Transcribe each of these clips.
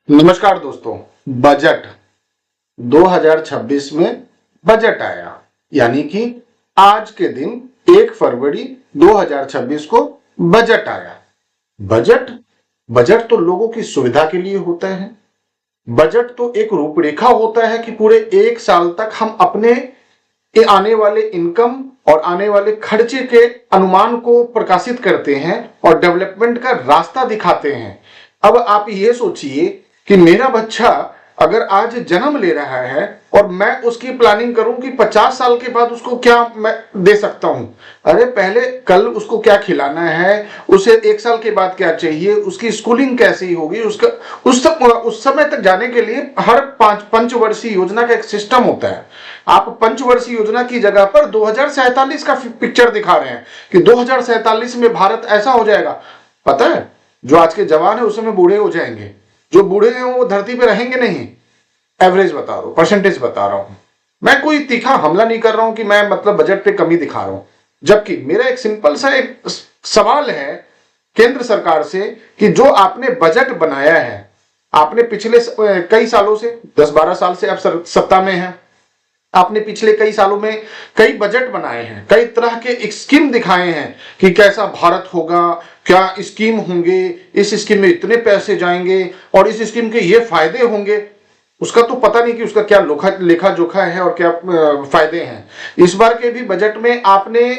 नमस्कार दोस्तों। बजट 2026 में बजट आया, यानी कि आज के दिन 1 फरवरी 2026 को बजट आया। बजट बजट तो लोगों की सुविधा के लिए होता है। बजट तो एक रूपरेखा होता है कि पूरे 1 साल तक हम अपने आने वाले इनकम और आने वाले खर्चे के अनुमान को प्रकाशित करते हैं और डेवलपमेंट का रास्ता दिखाते हैं। अब आप ये सोचिए कि मेरा बच्चा अगर आज जन्म ले रहा है और मैं उसकी प्लानिंग करूं कि 50 साल के बाद उसको क्या मैं दे सकता हूं। अरे पहले कल उसको क्या खिलाना है, उसे 1 साल के बाद क्या चाहिए, उसकी स्कूलिंग कैसी होगी, उसका उस समय तक जाने के लिए हर पंचवर्षीय योजना का एक सिस्टम होता है। आप पंचवर्षीय योजना की जगह पर 2047 का पिक्चर दिखा रहे हैं कि 2047 में भारत ऐसा हो जाएगा। पता है, जो आज के जवान है उस समय बूढ़े हो जाएंगे, जो बूढ़े हैं वो धरती पे रहेंगे नहीं। एवरेज बता रहा हूं, परसेंटेज बता रहा हूं। मैं कोई तीखा हमला नहीं कर रहा हूं कि मैं मतलब बजट पे कमी दिखा रहा हूं, जबकि मेरा एक सिंपल सा एक सवाल है केंद्र सरकार से कि जो आपने बजट बनाया है, आपने पिछले कई सालों से 10-12 साल से आप सत्ता में हैं, आपने पिछले कई सालों में कई बजट बनाए हैं, कई तरह के स्कीम दिखाए हैं कि कैसा भारत होगा, क्या स्कीम होंगे, इस स्कीम में इतने पैसे जाएंगे और इस स्कीम के ये फायदे होंगे। उसका तो पता नहीं कि उसका क्या लेखा जोखा है और क्या फायदे हैं। इस बार के भी बजट में आपने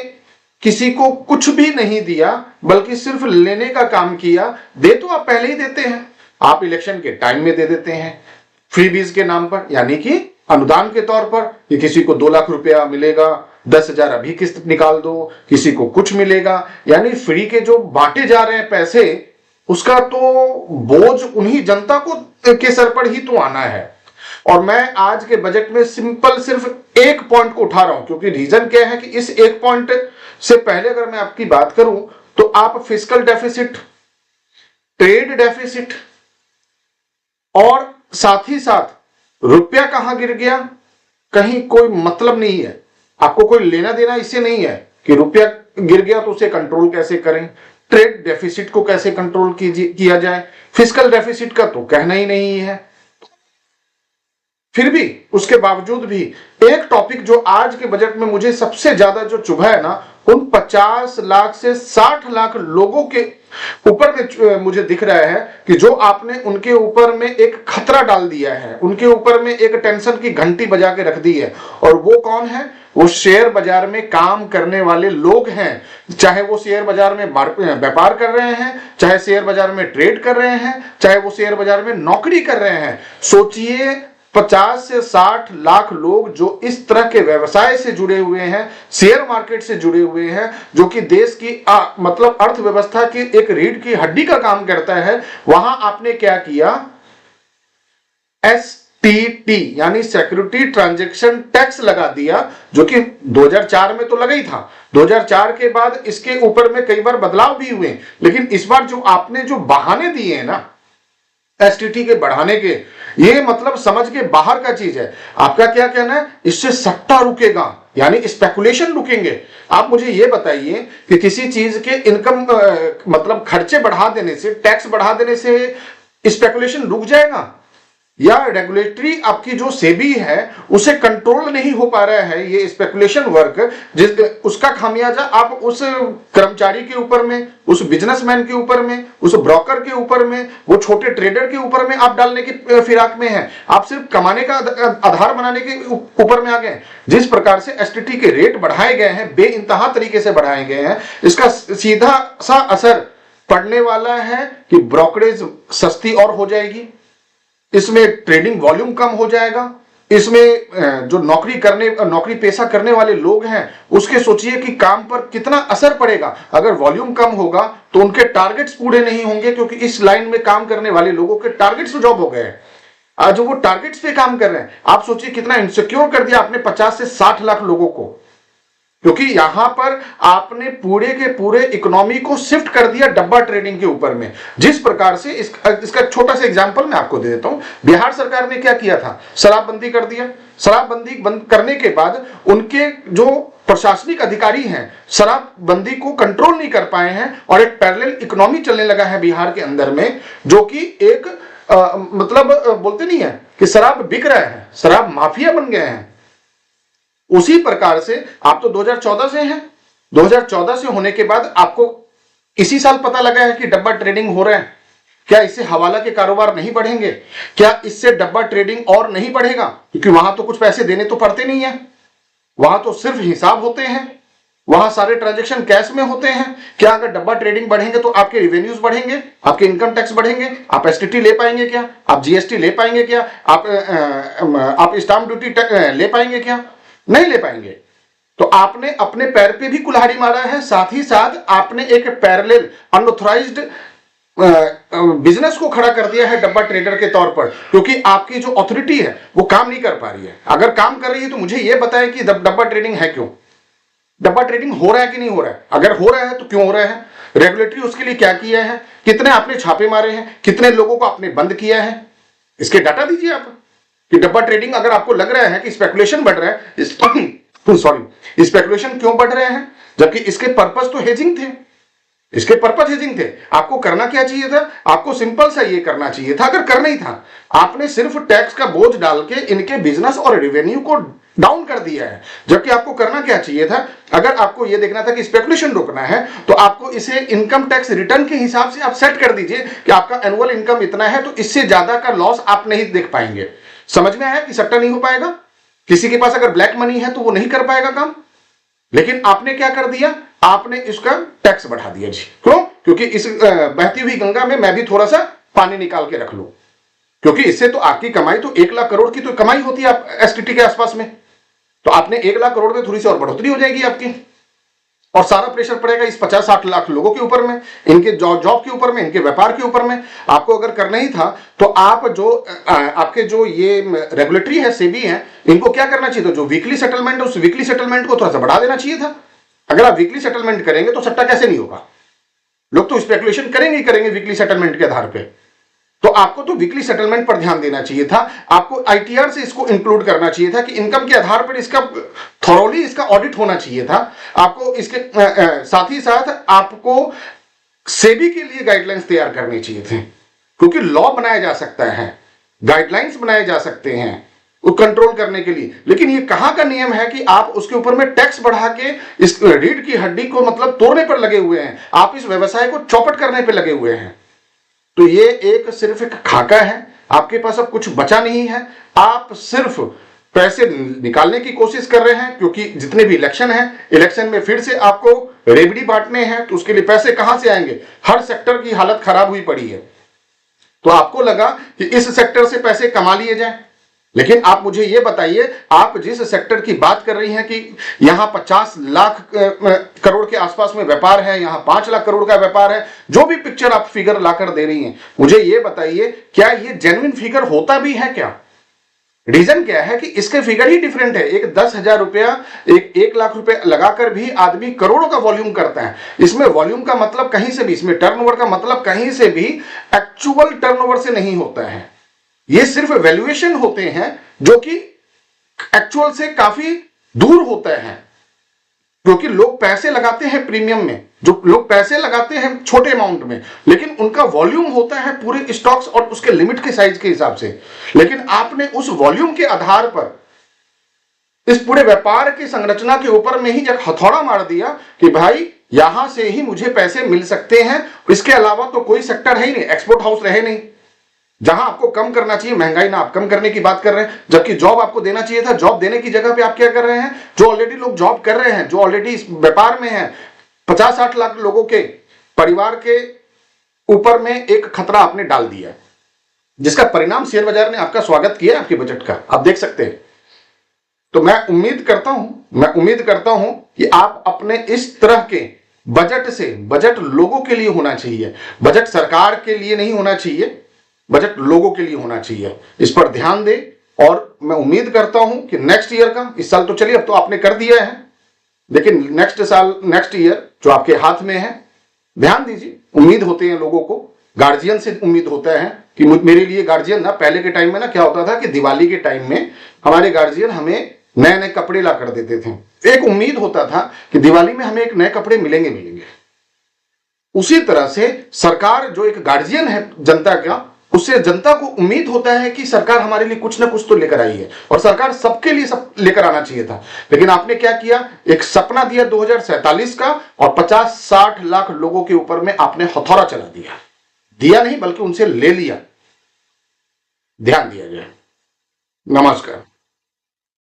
किसी को कुछ भी नहीं दिया, बल्कि सिर्फ लेने का काम किया। दे तो आप पहले ही देते हैं, आप इलेक्शन के टाइम में दे देते हैं फ्रीबीज के नाम पर, यानी कि अनुदान के तौर पर कि किसी को 2 लाख रुपया मिलेगा, 10,000 अभी किस्त निकाल दो, किसी को कुछ मिलेगा। यानी फ्री के जो बांटे जा रहे हैं पैसे, उसका तो बोझ उन्हीं जनता को के सर पर ही तो आना है। और मैं आज के बजट में सिंपल सिर्फ एक पॉइंट को उठा रहा हूं, क्योंकि रीजन क्या है कि इस एक पॉइंट से पहले अगर मैं आपकी बात करूं तो आप फिस्कल डेफिसिट, ट्रेड डेफिसिट और साथ ही साथ रुपया कहां गिर गया, कहीं कोई मतलब नहीं है। आपको कोई लेना देना इससे नहीं है कि रुपया गिर गया तो उसे कंट्रोल कैसे करें, ट्रेड डेफिसिट को कैसे कंट्रोल किया जाए, फिस्कल डेफिसिट का तो कहना ही नहीं है। फिर भी उसके बावजूद भी एक टॉपिक जो आज के बजट में मुझे सबसे ज्यादा जो चुभा है ना, उन 50 लाख से 60 लाख लोगों के ऊपर में मुझे दिख रहा है कि जो आपने उनके ऊपर में एक खतरा डाल दिया है, उनके ऊपर में एक टेंशन की घंटी बजा के रख दी है। और वो कौन है? वो शेयर बाजार में काम करने वाले लोग हैं। चाहे वो शेयर बाजार में व्यापार कर रहे हैं, चाहे शेयर बाजार में ट्रेड कर रहे हैं, चाहे वो शेयर बाजार में नौकरी कर रहे हैं। सोचिए 50 से 60 लाख लोग जो इस तरह के व्यवसाय से जुड़े हुए हैं, शेयर मार्केट से जुड़े हुए हैं, जो कि देश की मतलब अर्थव्यवस्था की एक रीढ़ की हड्डी का काम करता है। वहां आपने क्या किया? STT यानी सिक्योरिटी ट्रांजैक्शन टैक्स लगा दिया, जो कि 2004 में तो लगा ही था। 2004 के बाद इसके ऊपर में कई बार बदलाव भी हुए, लेकिन इस बार जो आपने जो बहाने दिए हैं ना STT के बढ़ाने के, ये मतलब समझ के बाहर का चीज है। आपका क्या कहना है? इससे सट्टा रुकेगा, यानी स्पेकुलेशन रुकेंगे। आप मुझे ये बताइए कि किसी चीज के इनकम मतलब खर्चे बढ़ा देने से, टैक्स बढ़ा देने से स्पेकुलेशन रुक जाएगा? या रेगुलेटरी आपकी जो सेबी है उसे कंट्रोल नहीं हो पा रहा है ये स्पेकुलेशन वर्क, जिस उसका खामियाजा आप उस कर्मचारी के ऊपर में, उस बिजनेसमैन के ऊपर में, उस ब्रोकर के ऊपर में, वो छोटे ट्रेडर के ऊपर में आप डालने की फिराक में हैं। आप सिर्फ कमाने का आधार बनाने के ऊपर में आ गए। जिस प्रकार से STT के रेट बढ़ाए गए हैं, बेइंतहा तरीके से बढ़ाए गए हैं, इसका सीधा सा असर पड़ने वाला है कि ब्रोकरेज सस्ती और हो जाएगी, इसमें ट्रेडिंग वॉल्यूम कम हो जाएगा, इसमें जो नौकरी पेशा करने वाले लोग हैं उसके सोचिए कि काम पर कितना असर पड़ेगा। अगर वॉल्यूम कम होगा तो उनके टारगेट्स पूरे नहीं होंगे, क्योंकि इस लाइन में काम करने वाले लोगों के टारगेट्स जॉब हो गए। आज वो टारगेट्स पे काम कर रहे हैं। आप सोचिए कितना इनसिक्योर कर दिया आपने 50 से 60 लाख लोगों को, क्योंकि यहां पर आपने पूरे के पूरे इकोनॉमी को शिफ्ट कर दिया डब्बा ट्रेडिंग के ऊपर में। जिस प्रकार से इसका छोटा सा एग्जांपल मैं आपको दे देता हूं। बिहार सरकार ने क्या किया था? शराबबंदी कर दिया। शराबबंदी बंद करने के बाद उनके जो प्रशासनिक अधिकारी हैं शराबबंदी को कंट्रोल नहीं कर पाए हैं और एक पैरेलल इकोनॉमी चलने लगा है बिहार के अंदर में, जो कि एक मतलब बोलते नहीं है कि शराब बिक रहा है, शराब माफिया बन गए हैं। उसी प्रकार से आप तो 2014 से हैं, 2014 से होने के बाद आपको इसी साल पता लगा है कि डब्बा ट्रेडिंग हो रहा है। क्या इससे हवाला के कारोबार नहीं बढ़ेंगे? क्या इससे डब्बा ट्रेडिंग और नहीं बढ़ेगा? क्योंकि वहां तो कुछ पैसे देने तो पड़ते नहीं है, वहां तो सिर्फ हिसाब होते हैं, वहां सारे ट्रांजैक्शन कैश में होते हैं। क्या अगर डब्बा ट्रेडिंग बढ़ेंगे तो आपके रेवेन्यूज बढ़ेंगे, आपके इनकम टैक्स बढ़ेंगे, आप एसटीटी ले पाएंगे क्या, आप जीएसटी ले पाएंगे क्या, आप स्टाम्प ड्यूटी ले पाएंगे क्या? नहीं ले पाएंगे। तो आपने अपने पैर पे भी कुल्हाड़ी मारा है, साथ ही साथ आपने एक पैरेलल अनऑथराइज्ड बिजनेस को खड़ा कर दिया है डब्बा ट्रेडर के तौर पर, क्योंकि आपकी जो अथॉरिटी है वो काम नहीं कर पा रही है। अगर काम कर रही है तो मुझे यह बताएं कि डब्बा ट्रेडिंग है क्यों, डब्बा ट्रेडिंग हो रहा है कि नहीं हो रहा है? अगर हो रहा है तो क्यों हो रहा है? रेगुलेटरी उसके लिए क्या किया है? कितने आपने छापे मारे हैं? कितने लोगों को आपने बंद किया है? इसके डाटा दीजिए आप कि डब्बा ट्रेडिंग अगर आपको लग रहा है कि स्पेकुलेशन बढ़ रहा है, सॉरी, स्पेकुलेशन क्यों बढ़ रहे हैं? जबकि इसके पर्पस तो हेजिंग थे, इसके पर्पस हेजिंग थे। आपको करना क्या चाहिए था? आपको सिंपल सा ये करना चाहिए था, अगर करना ही था, आपने सिर्फ टैक्स का बोझ डाल के इनके बिजनेस और रेवेन्यू को डाउन कर दिया है। जबकि आपको करना क्या चाहिए था? अगर आपको यह देखना था कि स्पेकुलेशन रोकना है तो आपको इसे इनकम टैक्स रिटर्न के हिसाब से आप सेट कर दीजिए कि आपका एनुअल इनकम इतना है, तो इससे ज्यादा का लॉस आप नहीं देख पाएंगे। समझ में आया कि सट्टा नहीं हो पाएगा? किसी के पास अगर ब्लैक मनी है तो वो नहीं कर पाएगा काम। लेकिन आपने क्या कर दिया? आपने इसका टैक्स बढ़ा दिया जी। क्यों? क्योंकि इस बहती हुई गंगा में मैं भी थोड़ा सा पानी निकाल के रख लूं, क्योंकि इससे तो आपकी कमाई तो 1 लाख करोड़ की तो कमाई होती है एसटीटी के आसपास में, तो आपने 1 लाख करोड़ में थोड़ी सी और बढ़ोतरी हो जाएगी आपकी, और सारा प्रेशर पड़ेगा इस 50-60 लाख लोगों के ऊपर में, इनके जॉब के ऊपर में, इनके व्यापार के ऊपर में। आपको अगर करना ही था तो आप जो आपके जो ये रेगुलेटरी है, सेबी है, इनको क्या करना चाहिए था? जो वीकली सेटलमेंट है उस वीकली सेटलमेंट को थोड़ा सा बढ़ा देना चाहिए था। अगर आप वीकली सेटलमेंट करेंगे तो सट्टा कैसे नहीं होगा? लोग तो स्पेकुलेशन करेंगे ही करेंगे वीकली सेटलमेंट के आधार पे। तो आपको तो वीकली सेटलमेंट पर ध्यान देना चाहिए था। आपको आईटीआर से इसको इंक्लूड करना चाहिए था कि इनकम के आधार पर इसका थॉरोली इसका ऑडिट होना चाहिए था। आपको इसके साथ ही साथ आपको सेबी के लिए गाइडलाइंस तैयार करने चाहिए थे, क्योंकि लॉ बनाया जा सकता है, गाइडलाइंस बनाए जा सकते हैं वो कंट्रोल करने के लिए। लेकिन ये कहां का नियम है कि आप उसके ऊपर में टैक्स बढ़ा के इस रीढ़ की हड्डी को मतलब तोड़ने पर लगे हुए हैं, आप इस व्यवसाय को चौपट करने पर लगे हुए हैं। तो ये एक सिर्फ एक खाका है, आपके पास अब कुछ बचा नहीं है। आप सिर्फ पैसे निकालने की कोशिश कर रहे हैं, क्योंकि जितने भी इलेक्शन है, इलेक्शन में फिर से आपको रेवड़ी बांटने हैं, तो उसके लिए पैसे कहां से आएंगे? हर सेक्टर की हालत खराब हुई पड़ी है, तो आपको लगा कि इस सेक्टर से पैसे कमा लिए जाए। लेकिन आप मुझे यह बताइए, आप जिस सेक्टर की बात कर रही हैं कि यहां 50 लाख करोड़ के आसपास में व्यापार है, यहां 5 लाख करोड़ का व्यापार है, जो भी पिक्चर आप फिगर लाकर दे रही हैं, मुझे यह बताइए क्या ये जेन्युइन फिगर होता भी है क्या? रीजन क्या है कि इसके फिगर ही डिफरेंट है। एक 10,000 रुपया, एक 1 लाख रुपए लगाकर भी आदमी करोड़ों का वॉल्यूम करता है। इसमें वॉल्यूम का मतलब कहीं से भी, इसमें टर्नओवर का मतलब कहीं से भी एक्चुअल टर्नओवर से नहीं होता है। ये सिर्फ वैल्यूएशन होते हैं जो कि एक्चुअल से काफी दूर होता है, क्योंकि लोग पैसे लगाते हैं प्रीमियम में, जो लोग पैसे लगाते हैं छोटे अमाउंट में, लेकिन उनका वॉल्यूम होता है पूरे स्टॉक्स और उसके लिमिट के साइज के हिसाब से। लेकिन आपने उस वॉल्यूम के आधार पर इस पूरे व्यापार की संरचना के ऊपर में ही एक हथौड़ा मार दिया कि भाई यहां से ही मुझे पैसे मिल सकते हैं, इसके अलावा तो कोई सेक्टर है ही नहीं, एक्सपोर्ट हाउस रहे नहीं। जहां आपको कम करना चाहिए महंगाई ना, आप कम करने की बात कर रहे हैं, जबकि जॉब आपको देना चाहिए था, जॉब देने की जगह पे आप क्या कर रहे हैं? जो ऑलरेडी लोग जॉब कर रहे हैं, जो ऑलरेडी इस व्यापार में हैं, 50-60 लाख लोगों के परिवार के ऊपर में एक खतरा आपने डाल दिया, जिसका परिणाम शेयर बाजार ने आपका स्वागत किया, आपके बजट का, आप देख सकते हैं। तो मैं उम्मीद करता हूं कि आप अपने इस तरह के बजट से, बजट लोगों के लिए होना चाहिए, बजट सरकार के लिए नहीं होना चाहिए, बजट लोगों के लिए होना चाहिए, इस पर ध्यान दें। और मैं उम्मीद करता हूं कि नेक्स्ट ईयर का, इस साल तो चलिए अब तो आपने कर दिया है, लेकिन नेक्स्ट साल, नेक्स्ट ईयर जो आपके हाथ में है, ध्यान दीजिए। उम्मीद होते हैं लोगों को, गार्जियन से उम्मीद होता है कि मेरे लिए गार्जियन ना, पहले के टाइम में ना क्या होता था कि दिवाली के टाइम में हमारे गार्जियन हमें नए नए कपड़े ला कर देते थे। एक उम्मीद होता था कि दिवाली में हमें एक नए कपड़े मिलेंगे। उसी तरह से सरकार जो एक गार्जियन है जनता का, उससे जनता को उम्मीद होता है कि सरकार हमारे लिए कुछ ना कुछ तो लेकर आई है, और सरकार सबके लिए सब लेकर आना चाहिए था। लेकिन आपने क्या किया, एक सपना दिया 2047 का, और 50-60 लाख लोगों के ऊपर में आपने हथौड़ा चला दिया नहीं बल्कि उनसे ले लिया। ध्यान दिया जाए। नमस्कार।